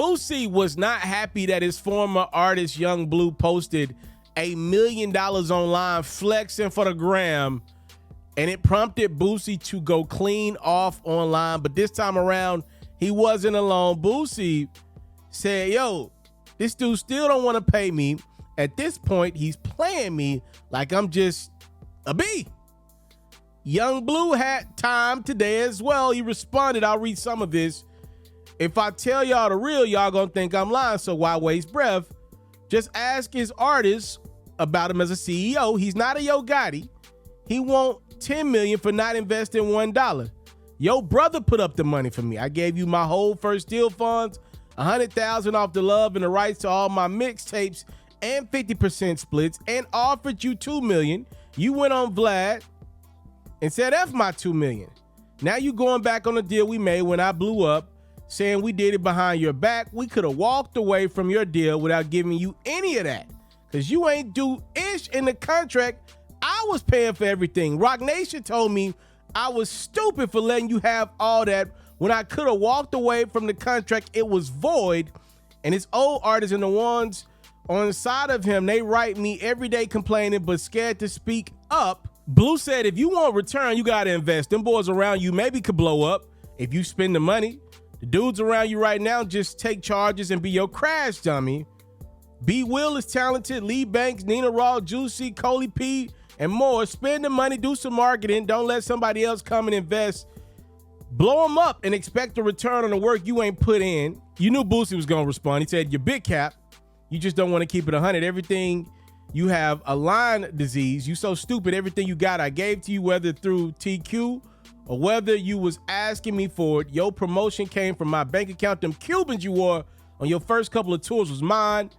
Boosie was not happy that his former artist Young Bleu posted $1 million online flexing for the gram, and it prompted Boosie to go clean off online. But this time around, he wasn't alone. Boosie said, yo, this dude still don't want to pay me. At this point, he's playing me like I'm just a bee. Young Bleu had time today as well. He responded. I'll read some of this. If I tell y'all the real, y'all gonna think I'm lying, so why waste breath? Just ask his artists about him as a CEO. He's not a Yo Gotti. He want $10 million for not investing $1. Yo brother put up the money for me. I gave you my whole first deal funds, $100,000 off the love and the rights to all my mixtapes and 50% splits, and offered you $2 million. You went on Vlad and said F my $2 million. Now you going back on the deal we made when I blew up, saying we did it behind your back. We could have walked away from your deal without giving you any of that, because you ain't do ish in the contract. I was paying for everything. Rock Nation told me I was stupid for letting you have all that when I could have walked away from the contract. It was void. And his old artists and the ones on the side of him, they write me every day complaining but scared to speak up. Bleu said, if you want return, you got to invest. Them boys around you maybe could blow up if you spend the money. The dudes around you right now just take charges and be your crash dummy. B. Will is talented. Lee Banks, Nina Raw, Juicy, Coley P, and more. Spend the money, do some marketing. Don't let somebody else come and invest. Blow them up and expect a return on the work you ain't put in. You knew Boosie was going to respond. He said, you're big cap. You just don't want to keep it 100. Everything you have a Lyme disease. You so stupid. Everything you got, I gave to you, whether through TQ or whether you was asking me for it. Your promotion came from my bank account. Them Cubans you wore on your first couple of tours was mine,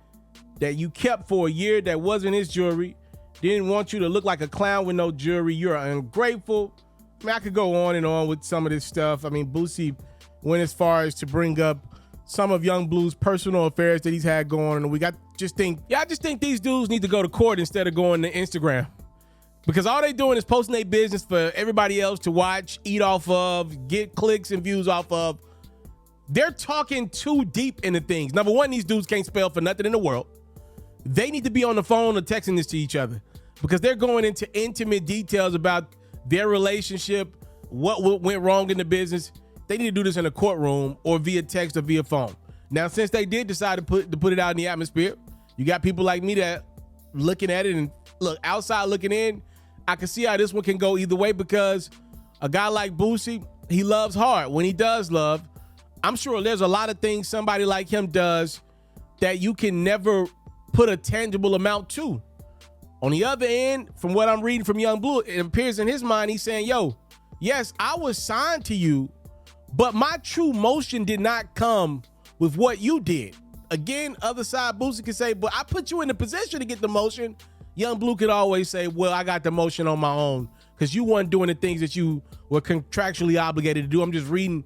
that you kept for a year. That wasn't his jewelry. Didn't want you to look like a clown with no jewelry. You're ungrateful. I mean, I could go on and on with some of this stuff. I mean, Boosie went as far as to bring up some of Young Blue's personal affairs that he's had going on. I just think these dudes need to go to court instead of going to Instagram, because all they doing is posting their business for everybody else to watch, eat off of, get clicks and views off of. They're talking too deep into things. Number one, these dudes can't spell for nothing in the world. They need to be on the phone or texting this to each other, because they're going into intimate details about their relationship, what went wrong in the business. They need to do this in a courtroom or via text or via phone. Now, since they did decide to put it out in the atmosphere, you got people like me that looking at it, and look, outside looking in, I can see how this one can go either way, because a guy like Boosie, he loves hard. When he does love, I'm sure there's a lot of things somebody like him does that you can never put a tangible amount to. On the other end, from what I'm reading from Young Bleu, it appears in his mind, he's saying, yo, yes, I was signed to you, but my true motion did not come with what you did. Again, other side, Boosie could say, but I put you in the position to get the motion. Young Bleu could always say, well, I got the motion on my own because you weren't doing the things that you were contractually obligated to do. I'm just reading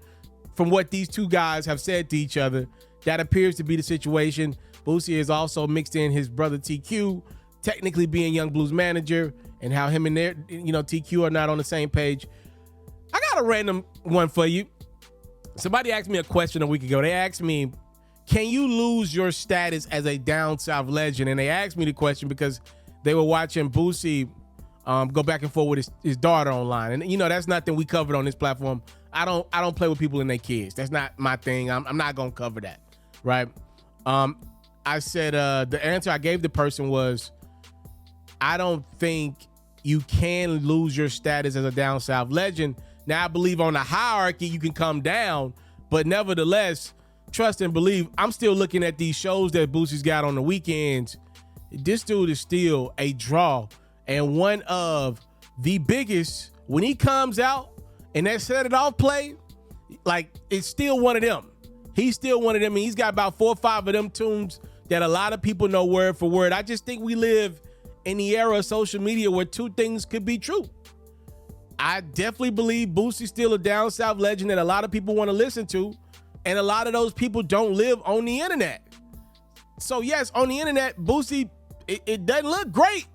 from what these two guys have said to each other. That appears to be the situation. Boosie is also mixed in his brother TQ, technically being Young Blue's manager, and how him and their, TQ are not on the same page. I got a random one for you. Somebody asked me a question a week ago. They asked me, can you lose your status as a down south legend? And they asked me the question because they were watching Boosie go back and forth with his daughter online. And that's nothing we covered on this platform. I don't play with people and their kids. That's not my thing. I'm not gonna cover that, right? I said the answer I gave the person was, I don't think you can lose your status as a down south legend. Now, I believe on the hierarchy you can come down, but nevertheless, trust and believe, I'm still looking at these shows that Boosie's got on the weekends. This dude is still a draw, and one of the biggest. When he comes out and that Set It Off play, like, it's still one of them. He's still one of them, and he's got about 4 or 5 of them tunes that a lot of people know word for word. I just think we live in the era of social media where two things could be true. I definitely believe Boosie's still a down south legend that a lot of people want to listen to, and a lot of those people don't live on the internet. So yes, on the internet, Boosie, it doesn't look great.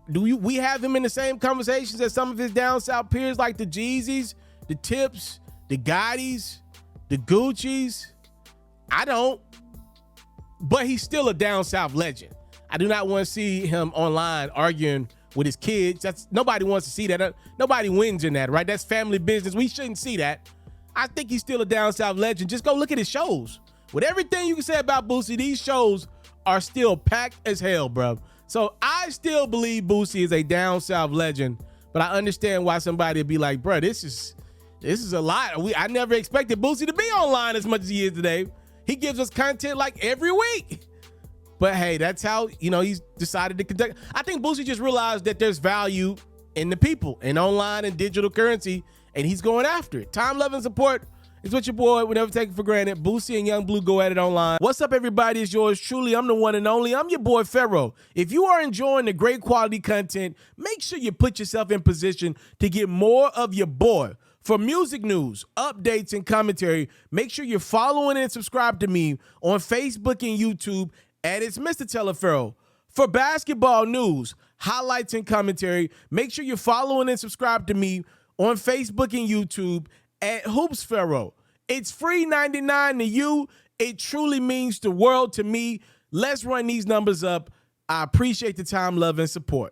We have him in the same conversations as some of his down south peers, like the Jeezys, the Tips, the Gottis, the Gucci's? I don't. But he's still a down south legend. I do not want to see him online arguing with his kids. Nobody wants to see that. Nobody wins in that, right? That's family business. We shouldn't see that. I think he's still a down south legend. Just go look at his shows. With everything you can say about Boosie, these shows are still packed as hell, bro. So I still believe Boosie is a down south legend, but I understand why somebody would be like, bro, this is a lot. I never expected Boosie to be online as much as he is today. He gives us content like every week. But hey, that's how, he's decided to conduct. I think Boosie just realized that there's value in the people, in online and digital currency, and he's going after it. Time, love, and support is what your boy would never take it for granted. Boosie and Young Bleu go at it online. What's up, everybody? It's yours truly. I'm the one and only. I'm your boy, FERRO. If you are enjoying the great quality content, make sure you put yourself in position to get more of your boy. For music news, updates, and commentary, make sure you're following and subscribe to me on Facebook and YouTube at itsmrtaliaferro. For basketball news, highlights, and commentary, make sure you're following and subscribe to me on Facebook and YouTube at FERRO. It's free 99 to you. It truly means the world to me. Let's run these numbers up. I appreciate the time, love, and support.